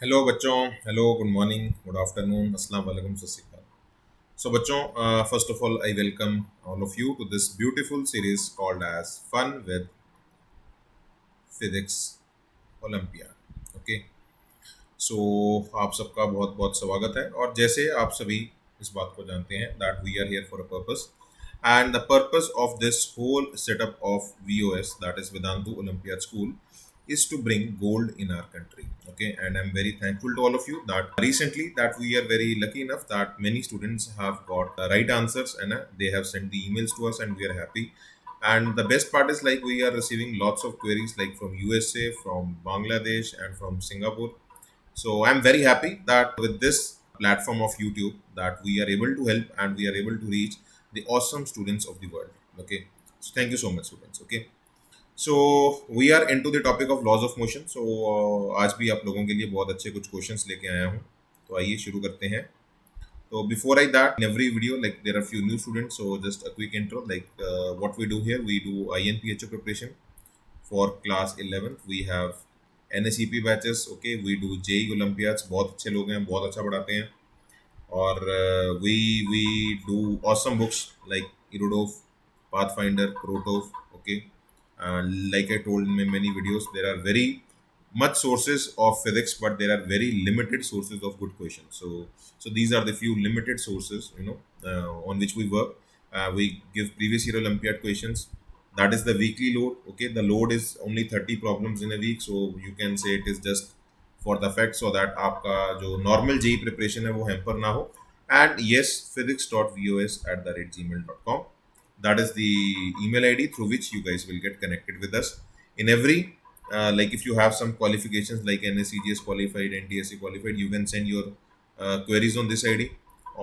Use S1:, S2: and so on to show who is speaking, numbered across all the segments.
S1: Hello बच्चों। Hello, good morning, good afternoon, अस्सलाम वालेकुम, सत श्री अकाल। सो बच्चों, first of all I welcome all of you to this beautiful series called as fun with physics olympiad. Okay. So आप सबका बहुत बहुत स्वागत है। और जैसे आप सभी इस बात को जानते हैं that we are here for a purpose, and the purpose of this whole setup of VOS, that is Vedantu Olympiad School, is to bring gold in our country. Okay, and I'm very thankful to all of you that recently that we are very lucky enough that many students have got the right answers, and they have sent the emails to us, and we are happy. And the best part is like we are receiving lots of queries like from USA, from Bangladesh, and from Singapore. So I'm very happy that with this platform of YouTube that we are able to help and we are able to reach the awesome students of the world. Okay. So thank you so much, students. Okay. So we are into the topic of laws of motion. So आज भी आप लोगों के लिए बहुत अच्छे कुछ questions लेके आया हूँ। तो आइए शुरू करते हैं। So before I that, in every video, like there are few new students. So just a quick intro. Like what we do here, we do INPHO preparation for class 11th. We have NSEP batches. Okay, we do JEE olympiads. बहुत अच्छे लोग हैं, बहुत अच्छा पढ़ाते हैं। और we do awesome books like Irodov, Pathfinder, Krotov. Okay, like I told in many videos, there are very much sources of physics, but there are very limited sources of good questions. So these are the few limited sources, on which we work. We give previous year Olympiad questions. That is the weekly load. Okay, the load is only 30 problems in a week, so you can say it is just for the fact so that आपका जो normal JEE preparation है वो hamper ना हो. And yes, physics.vos@gmail.com, that is the email ID through which you guys will get connected with us. In every like if you have some qualifications like NSCGS qualified, NTSC qualified, you can send your queries on this ID.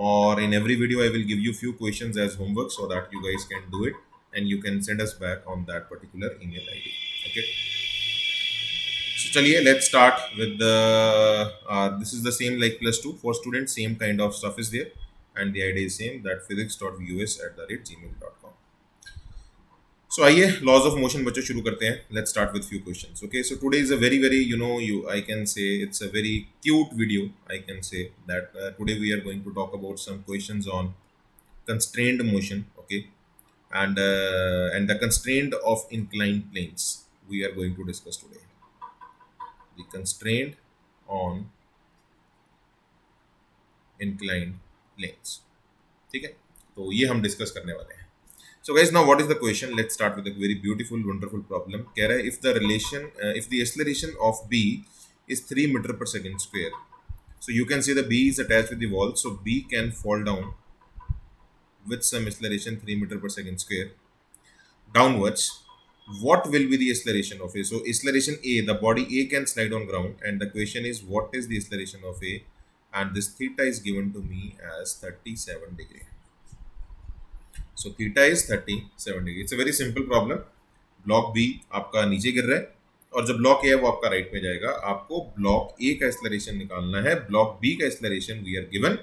S1: Or in every video I will give you few questions as homework so that you guys can do it and you can send us back on that particular email ID. Okay. So चलिए, let's start with the this is the same like plus two for students, same kind of stuff is there, and the idea is same, that physics.vos@gmail.com. So आइए laws of motion बच्चों शुरू करते हैं. Let's start with few questions. Okay, so today is a very very you I can say it's a very cute video. I can say that today we are going to talk about some questions on constrained motion. Okay, and the constraint of inclined planes we are going to discuss today. The constraint on inclined planes. ठीक है, तो ये हम discuss करने वाले हैं. So guys, now what is the question? Let's start with a very beautiful, wonderful problem. कह रहा है if the acceleration of B is 3 meter per second square. So you can see the B is attached with the wall. So B can fall down with some acceleration 3 meter per second square downwards. What will be the acceleration of A? So acceleration A, the body A can slide on ground, and the question is what is the acceleration of A? And this theta is given to me as 37 degree. So theta is 37 degree. It's a very simple problem. Block B आपका नीचे गिर रहा है और जब block ए है वो आपका राइट में जाएगा. आपको ब्लॉक ए का एक्सलरेशन निकालना है. ब्लॉक बी का acceleration we are given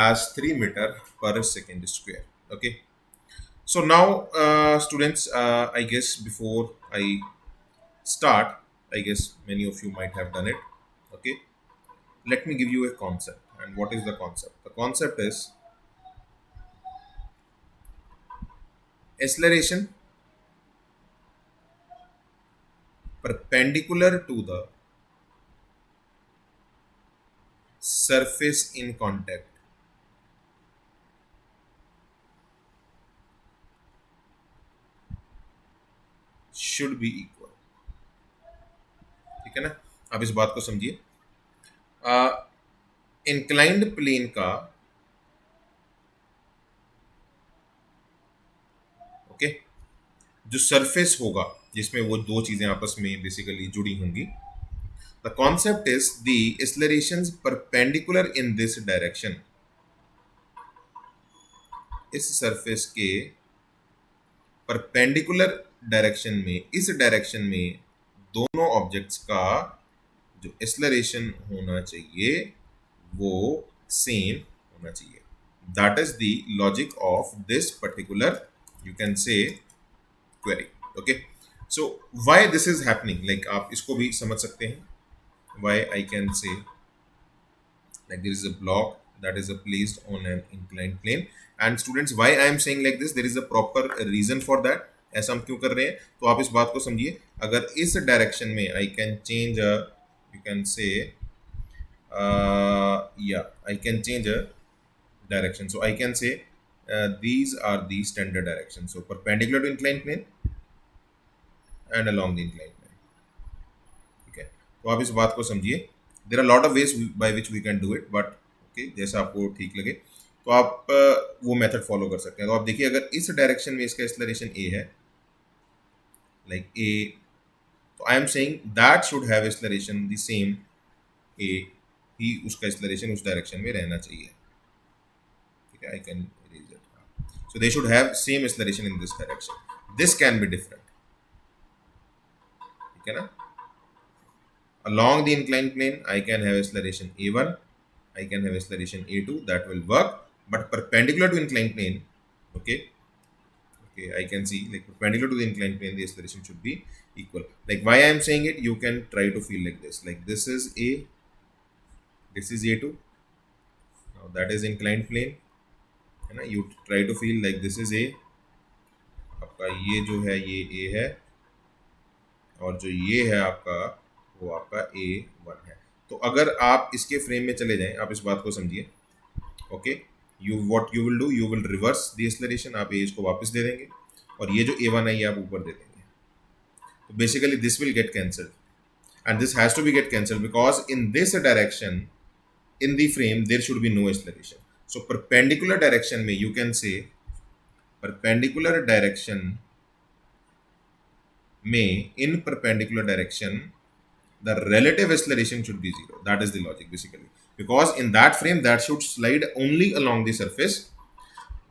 S1: as 3 meter per second square. Okay, so now students, I guess before I start, I guess many of you might have done it. Okay, let me give you a concept. And what is the concept? The concept is acceleration perpendicular to the surface in contact should be equal. ठीक है ना? अब इस बात को समझिए. Inclined plane का okay जो सरफेस होगा जिसमें वो दो चीजें आपस में बेसिकली जुड़ी होंगी, the concept is the accelerations perpendicular in this direction. इस सरफेस के परपेंडिकुलर डायरेक्शन में, इस डायरेक्शन में दोनों ऑब्जेक्ट्स का जो एक्सेलरेशन होना चाहिए वो सेम होना चाहिए. That is the logic of this particular you can से query. Okay, so why this is happening, like आप इसको भी समझ सकते हैं. why I can say like there is a block that is placed on an inclined plane. And students, why I am saying like this, there is a proper reason for that. ऐसा हम क्यों कर रहे हैं, तो आप इस बात को समझिए. अगर इस डायरेक्शन में I can change you can से yeah, I can change a direction. So I can say these are the standard directions. So perpendicular to inclined plane and along the inclined plane. ठीक है, तो आप इस बात को समझिए. There are lot of ways by which we can do it, but okay जैसा आपको ठीक लगे तो आप वो मेथड फॉलो कर सकते हैं. तो आप देखिए, अगर इस डायरेक्शन में इसका एक्सेलरेशन ए है, लाइक ए, तो I am saying that should have acceleration the same a, ही उसका एक्सेलरेशन उस डायरेक्शन में रहना चाहिए. ठीक है, I can erase it. So they should have same acceleration in this direction. This can be different. ठीक है ना. Along the inclined plane, I can have acceleration a1, I can have acceleration a2, that will work. But perpendicular to inclined plane, okay, I can see like perpendicular to the inclined plane, the acceleration should be equal. Like why I am saying it, you can try to feel like this. Like this is a, this is a2. Now that is inclined plane. है ना. You try to feel like this is a, आपका ये जो है ये a है, और जो ये है आपका वो आपका A1 है. तो अगर आप इसके फ्रेम में चले जाएं, आप इस बात को समझिए. Okay, you what you will do, you will reverse the acceleration. आप एज को वापस दे देंगे और ये जो A1 है ये आप ऊपर दे देंगे. तो basically this will get cancelled and this has to be get cancelled because in this direction in the frame there should be no acceleration. So perpendicular direction में you can say perpendicular direction में, in perpendicular direction the relative acceleration should be zero. That is the logic basically, because in that frame that should slide only along the surface.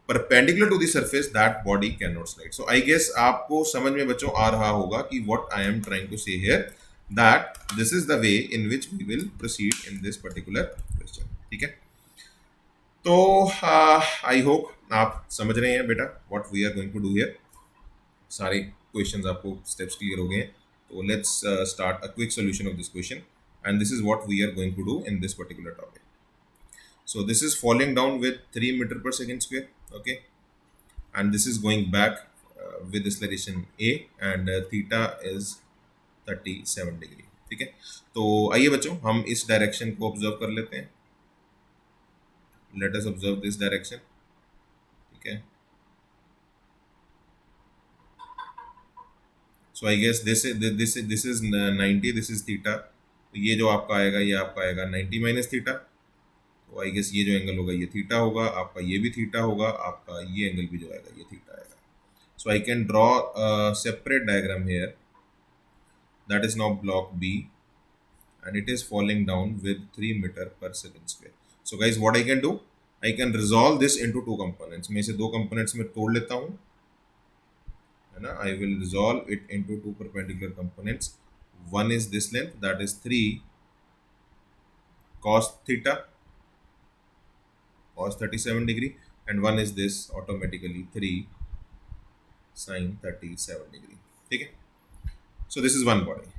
S1: Perpendicular to the surface that body cannot slide. So I guess आपको समझ में बच्चों आ रहा होगा कि what I am trying to say here, that this is the way in which we will proceed in this particular question. ठीक है, तो I hope आप समझ रहे हैं बेटा what we are going to do here. सारे क्वेश्चंस आपको स्टेप्स क्लियर हो गए हैं. तो let's start a quick solution of this question, and this is what we are going to do in this particular topic. So this is falling down with 3 metre per second square. Okay, and this is going back with acceleration a and theta is 37 degree. ठीक है, तो आइए बच्चों हम इस direction को observe कर लेते हैं. Let us observe this direction. ठीक है, so I guess this is 90, this is theta. तो ये जो आपका आएगा ये आपका आएगा 90 माइनस थीटा. तो आई गेस ये जो एंगल होगा ये थीटा होगा, आपका ये भी थीटा होगा, आपका ये एंगल भी जो आएगा ये थीटा आएगा. So I can draw separate diagram here. That is now block B and it is falling down with 3 metre per second square. So guys what I can do, I can resolve this into 2 components. मैं इसे 2 components में तोड़ लेता हूँ, है ना. I will resolve it into 2 perpendicular components. One is this length, that is 3 cos theta, cos 37 degree, and one is this automatically 3 sin 37 degree. ठीक है, so this is one body.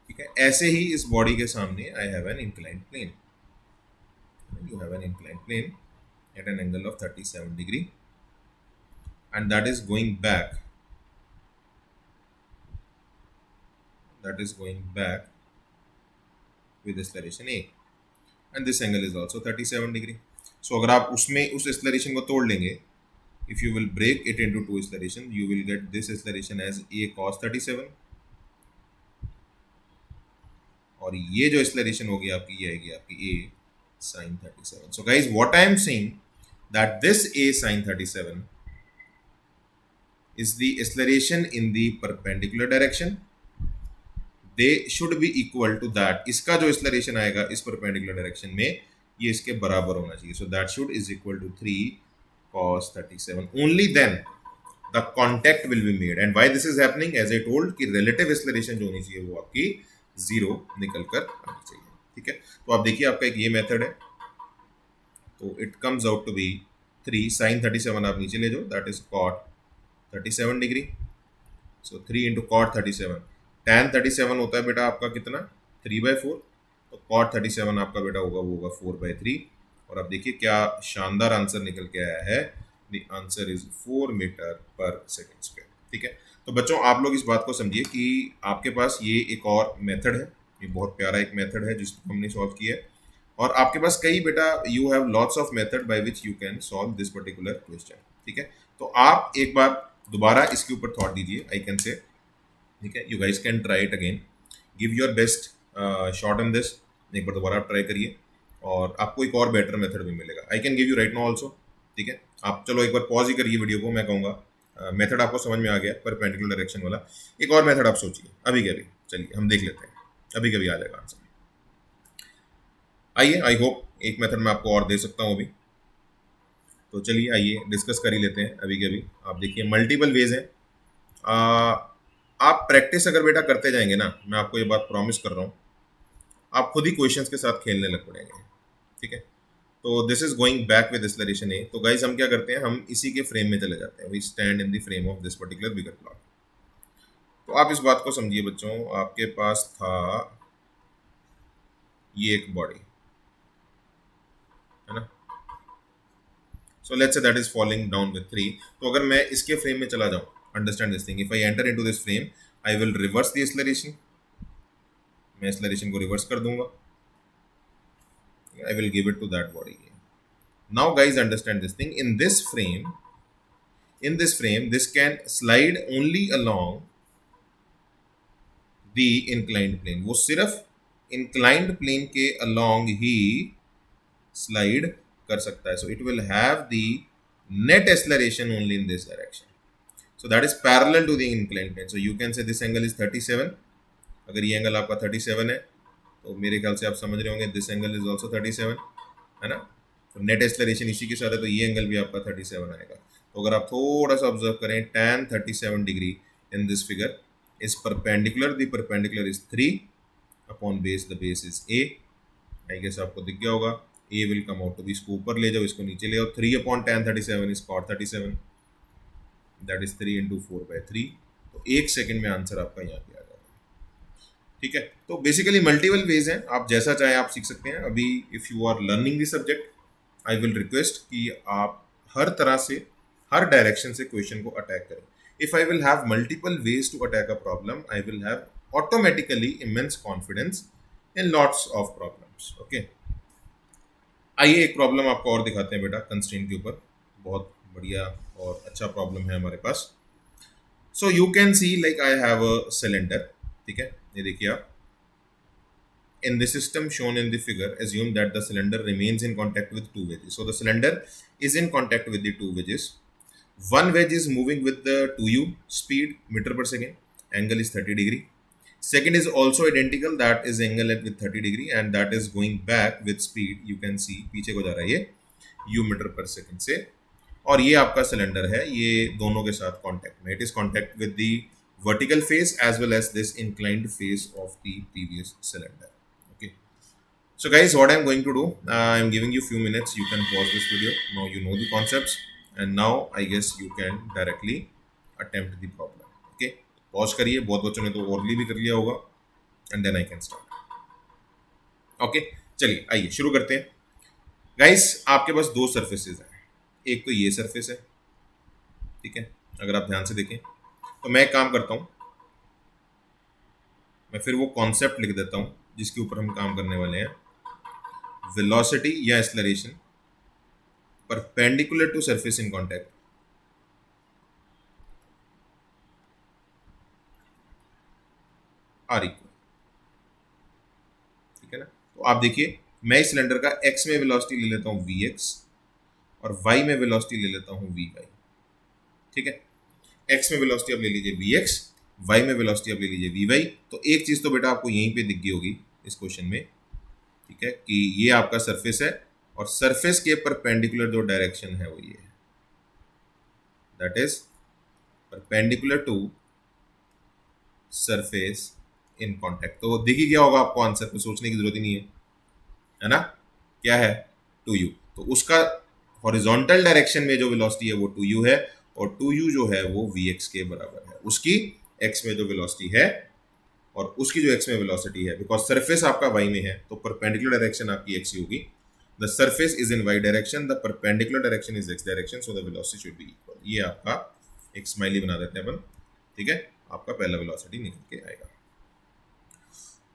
S1: ठीक है, ऐसे ही इस बॉडी के सामने I have an inclined plane. You have an inclined plane at an angle of 37 degree. And that is going back, with acceleration a, and this angle is also 37 degree. So अगर आप उसमें उस acceleration को तोड़ लेंगे, if you will break it into 2 acceleration, you will get this acceleration as a cos 37, और ये जो acceleration होगी आपकी ये आएगी आपकी a sin 37. So guys, what I am saying that this a sin 37 is the acceleration in the perpendicular direction. They should be equal to that. इसका जो acceleration आएगा इस perpendicular direction में ये इसके बराबर होना चाहिए. So that should is equal to 3 cos 37. Only then the contact will be made. And why this is happening? As I told कि relative acceleration जो होनी चाहिए वो आपकी 0 निकल कर आनी चाहिए. ठीक है, तो आप देखिए आपका एक ये मेथड है. तो it comes out to be 3 sin 37 आप नीचे ले जाओ, that is cot 37 degree. So 3 into cot 37. tan 37 होता है बेटा आपका कितना 3/4, तो cot 37 आपका बेटा होगा वो होगा 4/3। और अब देखिए क्या शानदार आंसर निकल के आया है, the answer is 4 metre per second square. ठीक है, तो बच्चों आप लोग इस बात को समझिए कि आपके पास ये एक और मेथड है, ये बहुत प्यारा एक मेथड है जिसको हमने सॉल्व किया है, और आपके पास कई बेटा you have lots of method by which you can solve this particular question. ठीक है, तो आप एक बार दोबारा इसके ऊपर थॉट दीजिए, आई कैन से, ठीक है, you guys can try it again, give your best shot in this, एक बार दोबारा आप ट्राई करिए और आपको एक और बेटर मेथड भी मिलेगा। I can give you right now also. ठीक है, आप चलो एक बार पॉज ही करिए वीडियो को, मैं कहूँगा मेथड आपको समझ में आ गया परपेंडिकुलर डायरेक्शन वाला, एक और मेथड आप सोचिए अभी के अभी, चलिए हम देख लेते हैं, अभी कभी आ जाएगा आंसर। आइए, आई होप एक मेथड मैं आपको और दे सकता हूँ अभी, तो चलिए आइए डिस्कस कर ही लेते हैं अभी के अभी। आप देखिए मल्टीपल वेज हैं, आप प्रैक्टिस अगर बेटा करते जाएंगे ना, मैं आपको ये बात प्रॉमिस कर रहा हूँ, आप खुद ही क्वेश्चंस के साथ खेलने लग पड़ेंगे। ठीक है, तो this is going back with acceleration a. तो गाइस हम क्या करते हैं, हम इसी के फ्रेम में चले जाते हैं, we stand in the frame of this particular bigger plot. तो आप इस बात को समझिए बच्चों, आपके पास था ये एक बॉडी है ना, so let's say that is falling down with 3। तो अगर मैं इसके फ्रेम में चला जाऊं, understand this thing, if I enter into this frame I will reverse the acceleration, मैं एक्सेलरेशन को रिवर्स कर दूंगा, I will give it to that body. Now guys understand this thing, in this frame this can slide only along the inclined plane, वो सिर्फ inclined plane के along ही slide कर सकता है, so it will have the net acceleration only in this direction, so that is parallel to the inclined plane, so you can say this angle is 37। अगर ये angle आपका 37 है तो मेरे ख्याल से आप समझ रहे होंगे दिस एंगल इज ऑल्सो 37 है ना, तो नेट एक्सेलरेशन इसी के साथ है, तो ये एंगल भी आपका 37 आएगा। तो अगर आप थोड़ा सा ऑब्जर्व करें, tan 37 degree in this figure is perpendicular, the perpendicular is 3 upon base, the base is a, I guess आपको दिख गया होगा, a will come out to be, इसको ऊपर ले जाओ, इसको नीचे ले आओ, 3 upon tan 37 is cot 37, that is 3 into 4/3, तो एक सेकेंड में आंसर आपका यहाँ पे आ जाएगा। ठीक है, तो बेसिकली मल्टीपल वेज हैं, आप जैसा चाहे आप सीख सकते हैं। अभी if you are learning this subject I will request कि आप हर तरह से हर डायरेक्शन से क्वेश्चन को अटैक करें। If I will have multiple ways to attack a problem I will have automatically immense confidence in lots of problems. Okay, आइए एक प्रॉब्लम आपको और दिखाते हैं बेटा कंस्ट्रेंट के ऊपर, बहुत बढ़िया और अच्छा प्रॉब्लम है हमारे पास। So you can see like I have a cylinder, ठीक है, ये देखिए आप, in the system shown in the figure assume that the cylinder remains in contact with two wedges, so the cylinder is in contact with the two wedges, one wedge is moving with the 2u speed meter per second, angle is 30 degree, second is also identical, that is angle with 30 degree and that is going back with speed, you can see पीछे को जा रहा है ये u meter per second से, और ये आपका सिलेंडर है, ये दोनों के साथ कांटेक्ट में, it is contact with the vertical face as well as this inclined face of the previous cylinder. Okay, so guys what I'm going to do, I'm giving you few minutes, you can pause this video, now you know the concepts and now I guess you can directly attempt the problem. Okay, pause करिए, बहुत बच्चों ने तो orally भी कर लिया होगा and then I can start. Okay, चलिए आइए शुरू करते हैं। guys आपके पास दो surfaces हैं, एक तो ये surface है, ठीक है, अगर आप ध्यान से देखें तो मैं एक काम करता हूं, मैं फिर वो कॉन्सेप्ट लिख देता हूं जिसके ऊपर हम काम करने वाले हैं, वेलोसिटी या acceleration perpendicular to surface in contact are equal, ठीक है ना। तो आप देखिए मैं इस सिलेंडर का x में वेलोसिटी ले लेता हूं vx और y में वेलोसिटी ले लेता हूं vy, ठीक है, x में वेलोसिटी आप ले लीजिए vx, y में वेलोसिटी आप ले लीजिए vy। तो एक चीज तो बेटा आपको यहीं पे दिख गई होगी इस क्वेश्चन में, ठीक है, कि ये आपका सरफेस है और सरफेस के परपेंडिकुलर जो डायरेक्शन है वो ये है, that is perpendicular to surface in contact. तो दिख ही गया होगा आपको आंसर, कुछ सोचने की जरूरत ही नहीं है ना, क्या है 2u, तो उसका हॉरिजॉन्टल डायरेक्शन में जो वेलोसिटी है वो 2u है और 2u जो है वो vx के बराबर है, उसकी x में जो वेलोसिटी है और उसकी जो एक्स में वेलोसिटी है, बिकॉज सरफेस आपका वाई में है तो परपेंडिकुलर डायरेक्शन आपकी एक्स ही होगी. The surface is in Y direction, the perpendicular direction is X direction, so the velocity should be equal. ये आपका एक स्माइली बना देते हैं अपन. ठीक है, आपका पहला वेलोसिटी निकल के आएगा.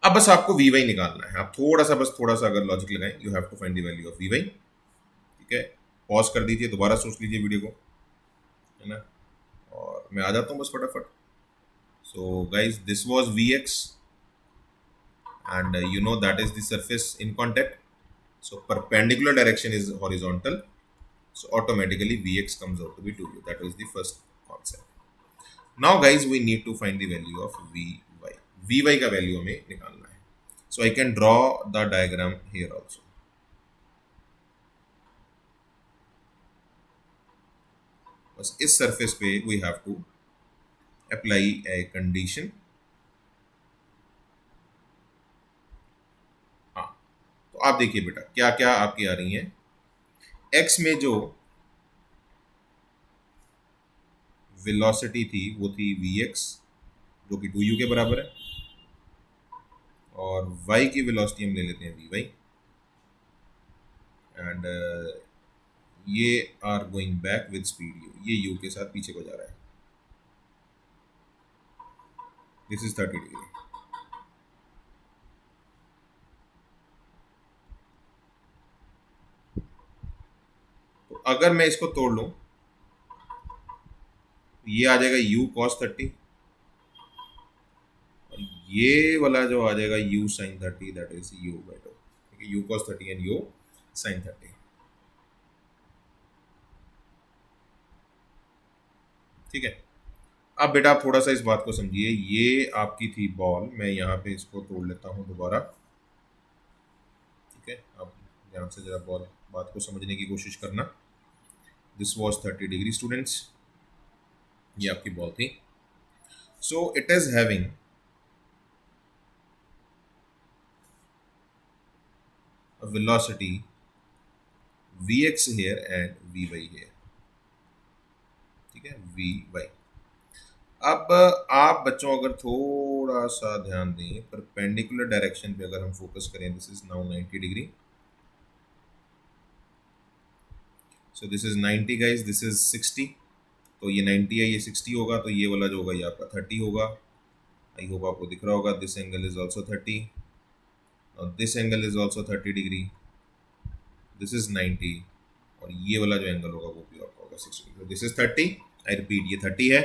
S1: अब बस आपको वी वाई निकालना है. आप थोड़ा सा अगर लॉजिक लगाएं, you have to find the value of V Y. ठीक है, पॉज कर दीजिए, दोबारा सोच लीजिए वीडियो को, है ना, और मैं आ जाता हूँ बस फटाफट. So guys, this was V X and you know that is the surface in contact, so perpendicular direction is horizontal, so automatically vx comes out to be 2u. That was the first concept. Now guys, we need to find the value of vy का value हमें निकालना है. So I can draw the diagram here also. बस इस surface पे we have to apply a condition. तो आप देखिए बेटा, क्या क्या आपकी आ रही हैं. x में जो वेलोसिटी थी वो थी vx, जो कि 2u के बराबर है, और y की वेलोसिटी हम ले लेते हैं vy, एंड ये are going back with speed u, ये u के साथ पीछे को जा रहा है. This is 30 degree. तो अगर मैं इसको तोड़ लूं, ये आ जाएगा u cos 30, और ये वाला जो आ जाएगा u sin 30, that is u by 2. u cos 30 and u sin 30. ठीक है, अब बेटा आप थोड़ा सा इस बात को समझिए. ये आपकी थी बॉल, मैं यहाँ पे इसको तोड़ लेता हूँ दोबारा. ठीक है, अब ध्यान से जरा बॉल बात को समझने की कोशिश करना. दिस वॉज 30 डिग्री स्टूडेंट्स, ये आपकी बॉल थी. So it is having a velocity vx here and vy here. ठीक है, vy. अब आप बच्चों अगर थोड़ा सा ध्यान दें, परपेंडिकुलर डायरेक्शन पे अगर हम फोकस करें, this is now 90 degree. So this is 90 guys, this is 60. तो ये 90 है, ये 60 होगा, तो ये वाला जो होगा ये आपका 30 होगा. आई होप आपको दिख रहा होगा. दिस एंगल इज ऑल्सो 30, और this angle is also 30 degree. This is 90, और ये वाला जो एंगल होगा वो भी आपका होगा 60 degree. This is 30. I repeat, ये 30 है,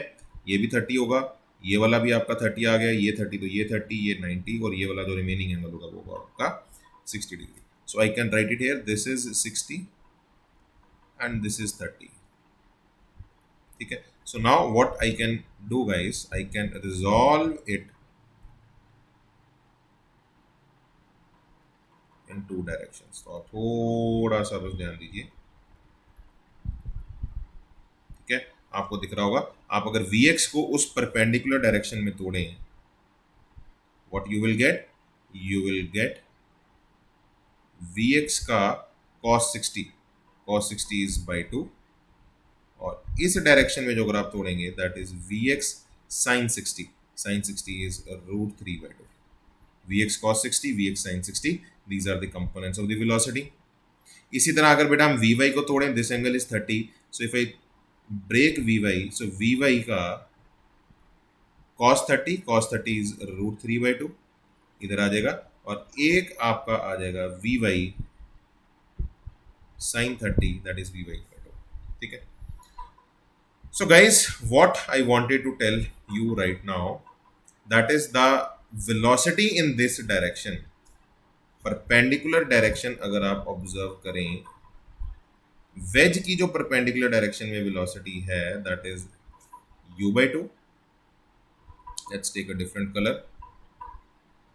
S1: ये भी 30 होगा, ये वाला भी आपका 30 आ गया, ये 30, तो ये 30, ये 90, और ये वाला जो रिमेनिंग एंगल होगा वो होगा आपका 60 degree. So I can write it here, this is 60 and this is 30. ठीक है, so now what I can do guys, I can resolve it in two directions. तो आप थोड़ा सा बस ध्यान दीजिए. ठीक है, आपको दिख रहा होगा. आप अगर vx को उस परपेंडिकुलर डायरेक्शन में तोड़ें, what you will get, you will get vx का cos 60, cos 60 is by 2, और इस डायरेक्शन में जो अगर आप तोड़ेंगे, that is vx sin 60, sin 60 is √3 by 2. vx cos 60, vx sin 60, these are the components of the velocity. इसी तरह अगर बेटा हम vy को तोड़ें, this angle is 30, so if I break vy, so vy का cos 30 is √3 by 2 इधर आ जाएगा, और एक आपका आ जाएगा vy sin 30, that is vy by 2. ठीक है, so guys, what I wanted to tell you right now, that is the velocity in this direction, perpendicular direction अगर आप ऑब्जर्व करें, वेज की जो परपेंडिकुलर डायरेक्शन में वेलोसिटी है, that is u by 2. Let's take a different colour,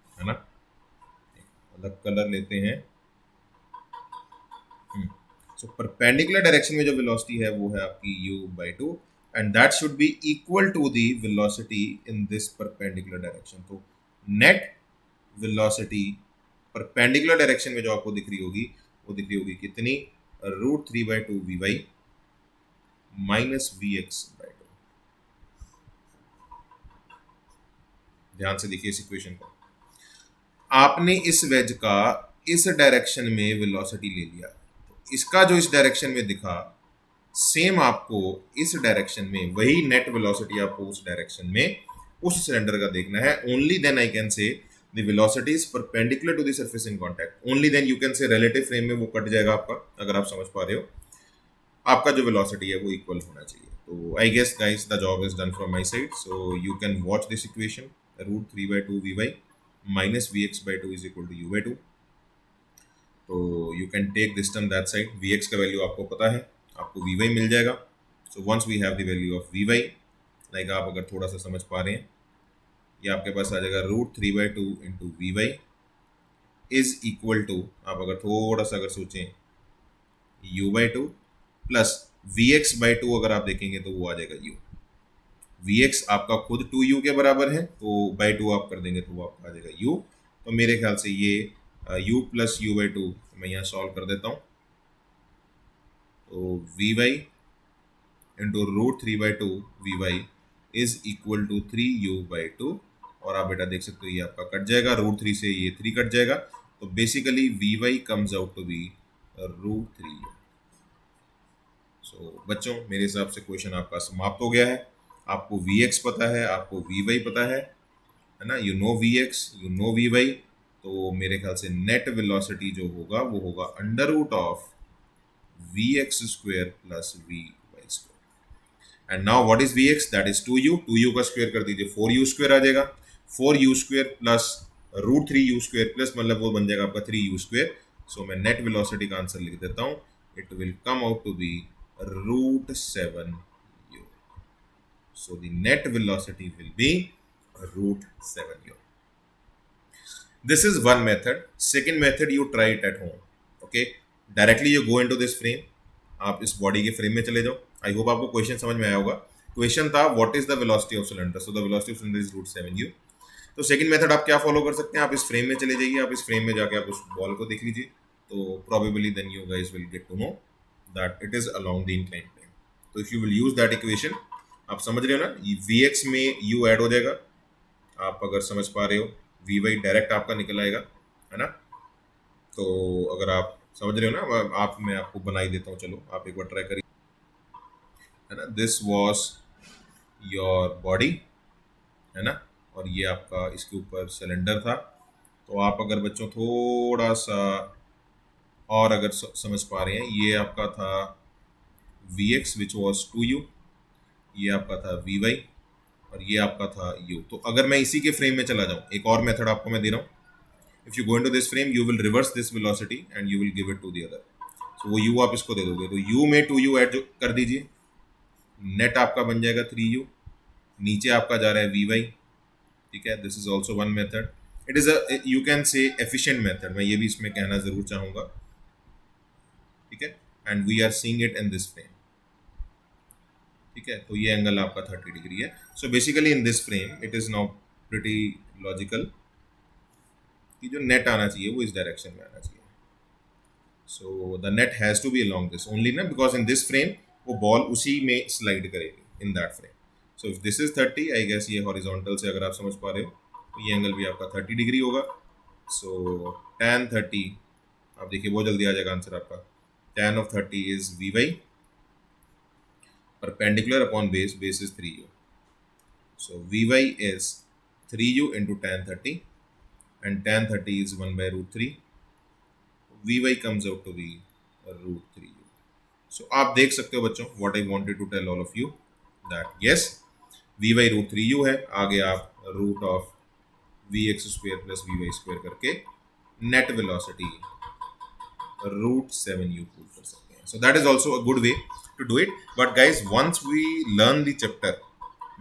S1: है ना, अलग कलर लेते हैं. सो परपेंडिकुलर डायरेक्शन में जो वेलोसिटी है वो है आपकी u by 2, and that should be equal to the velocity in this perpendicular direction. तो net velocity perpendicular direction में जो आपको दिख रही होगी, वो दिख रही होगी कितनी, √3 by 2 vy minus vx by 2. ध्यान से देखिए इस इक्वेशन को। आपने इस वेज का इस डायरेक्शन में वेलोसिटी ले लिया, तो इसका जो इस डायरेक्शन में दिखा, सेम आपको इस डायरेक्शन में वही नेट वेलोसिटी आपको उस डायरेक्शन में उस सिलेंडर का देखना है। Only then I can say the velocity is perpendicular to the surface in contact, only then you can say relative frame में वो कट जाएगा आपका, अगर आप समझ पा रहे हो। आपका जो वेलोसिटी है वो इक्वल होना चाहिए। तो I guess guys the job is done from my side, so you can watch this equation, √3/2 vy minus vx/2 is equal to u/2। तो you can take this term that side, vx का value आपको पता है, आपको vy मिल जाएगा। So once we have the value of vy, like आप अगर थोड़ा सा समझ पा रहे हैं, ये आपके पास आ जाएगा √3/2 into vy is equal to, आप अगर थोड़ा सा अगर सोचें, u/2 प्लस vx/2 अगर आप देखेंगे तो वो आ जाएगा u। vx आपका खुद 2u के बराबर है, तो बाई 2 आप कर देंगे तो वो आपका आ जाएगा u। तो मेरे ख्याल से ये u प्लस u/2 मैं यहाँ सॉल्व कर देता हूँ। तो vy into √3/2 vy is equal to 3u/2, और आप बेटा देख सकते हो ये आपका कट जाएगा, √3 से ये 3 कट जाएगा, तो basically vy comes out to be √3u। सो बच्चों मेरे हिसाब से क्वेश्चन आपका समाप्त हो गया है। आपको vx पता है, आपको vy पता है ना, you know vx, you know vy। तो मेरे ख्याल से नेट वेलोसिटी जो होगा वो होगा under root of vx² plus vy²। And now what is vx, that is 2u, 2u का स्क्वायर कर दीजिए 4u² आ जाएगा, 4u² प्लस √3u² प्लस मतलब वो बन जाएगा आपका 3u²। सो मैं नेट वेलोसिटी का आंसर लिख देता हूँ, it will come out to be √7u। So the net velocity will be √7u। This is one method. Second method, you try it at home. Okay, directly you go into this frame. आप इस body के frame में चले जाओ। I hope आपको question समझ में आया होगा। क्वेश्चन था what is the velocity of cylinder, so the velocity of cylinder is √7u। तो सेकंड मेथड आप क्या फॉलो कर सकते हैं, आप इस फ्रेम में चले जाइए, आप इस फ्रेम में जाके आप उस बॉल को देख लीजिए, तो probably then you guys will get to know that it is along the inclined plane. तो if you will use that equation, आप समझ रहे हो ना, vx में u ऐड हो जाएगा, आप अगर समझ पा रहे हो, vy डायरेक्ट आपका निकल आएगा, है ना। तो अगर आप समझ रहे हो ना, आप मैं आपको बना ही देता हूँ, चलो आप एक बार ट्राई करिए, है ना। दिस वॉज योर बॉडी, है ना, और ये आपका इसके ऊपर सिलेंडर था। तो आप अगर बच्चों थोड़ा सा और अगर समझ पा रहे हैं, ये आपका था vx विच वॉज 2u, ये आपका था vy, और ये आपका था u। तो अगर मैं इसी के फ्रेम में चला जाऊं, एक और मेथड आपको मैं दे रहा हूं, if you go into this frame you will reverse this velocity and you will give it to the other. So वो u आप इसको दे दोगे, तो u में 2u ऐड कर दीजिए, नेट आपका बन जाएगा 3u, नीचे आपका जा रहा है vy, ठीक है। This is also one method, it is a you can say efficient method, मैं ये भी इसमें कहना जरूर चाहूंगा, ठीक है। And we are seeing it in this frame, ठीक है। तो ये एंगल आपका 30 डिग्री है। So basically in this frame it is now pretty logical कि जो नेट आना चाहिए वो इस डायरेक्शन में आना चाहिए। So the net has to be along this only ना, बिकॉज इन दिस फ्रेम वो बॉल उसी में स्लाइड करेगी in that frame. So if this is 30, I guess ये हॉरिजॉन्टल से अगर आप समझ पा रहे हो तो ये एंगल भी आपका 30 डिग्री होगा। सो tan 30, आप देखिए बहुत जल्दी आ जाएगा आंसर आपका, tan of 30 is vy, perpendicular upon base, base is 3u. So vy is 3u into tan 30, and tan 30 is 1 by √3. vy comes out to be √3u. So आप देख सकते हो बच्चों, what I wanted to tell all of you that yes, vy √3u है, आगे आप root of vx² plus vy² करके net velocity √7u prove कर सकते हैं। So that is also a good way to do it. But guys, once we learn the chapter,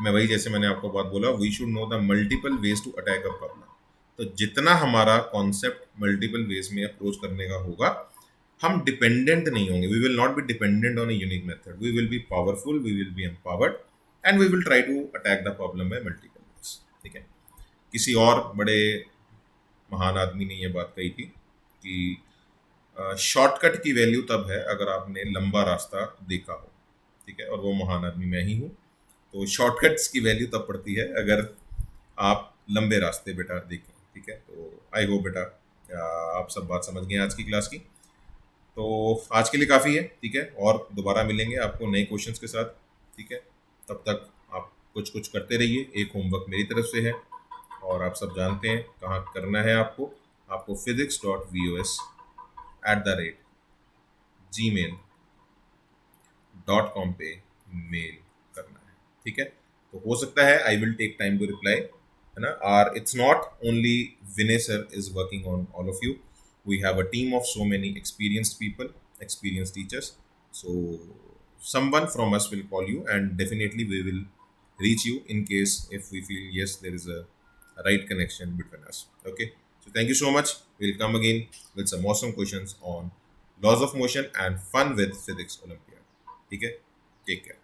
S1: मैं वही जैसे मैंने आपको बात बोला, we should know the multiple ways to attack a problem. तो जितना हमारा कॉन्सेप्ट मल्टीपल वेज में अप्रोच करने का होगा, हम डिपेंडेंट नहीं होंगे, we will not be dependent on a unique method, we will be powerful, we will be empowered, and we will try to attack the problem by multiple ways, ठीक है। किसी और बड़े महान आदमी ने यह बात कही थी कि शॉर्टकट की वैल्यू तब है अगर आपने लंबा रास्ता देखा हो, ठीक है, और वो महान आदमी मैं ही हूँ। तो शॉर्टकट्स की वैल्यू तब पड़ती है अगर आप लंबे रास्ते बेटा देखें। ठीक है, तो आई होप बेटा आप सब बात समझ गए आज की क्लास की। तो आज के लिए काफ़ी है। ठीक है, और दोबारा मिलेंगे आपको नए क्वेश्चंस के साथ। ठीक है, तब तक आप कुछ कुछ करते रहिए। एक होमवर्क मेरी तरफ से है और आप सब जानते हैं कहाँ करना है आपको। आपको physics.vos@gmail.com पे मेल करना है। ठीक है, तो हो सकता है I will take time to reply, है ना। और it's not only Vinay sir is working on all of you, we have a team of so many experienced people, experienced teachers. So someone from us will call you and definitely we will reach you in case if we feel yes there is a right connection between us. Okay, so thank you so much. We'll come again with some awesome questions on laws of motion and fun with physics olympiad. Okay, take care.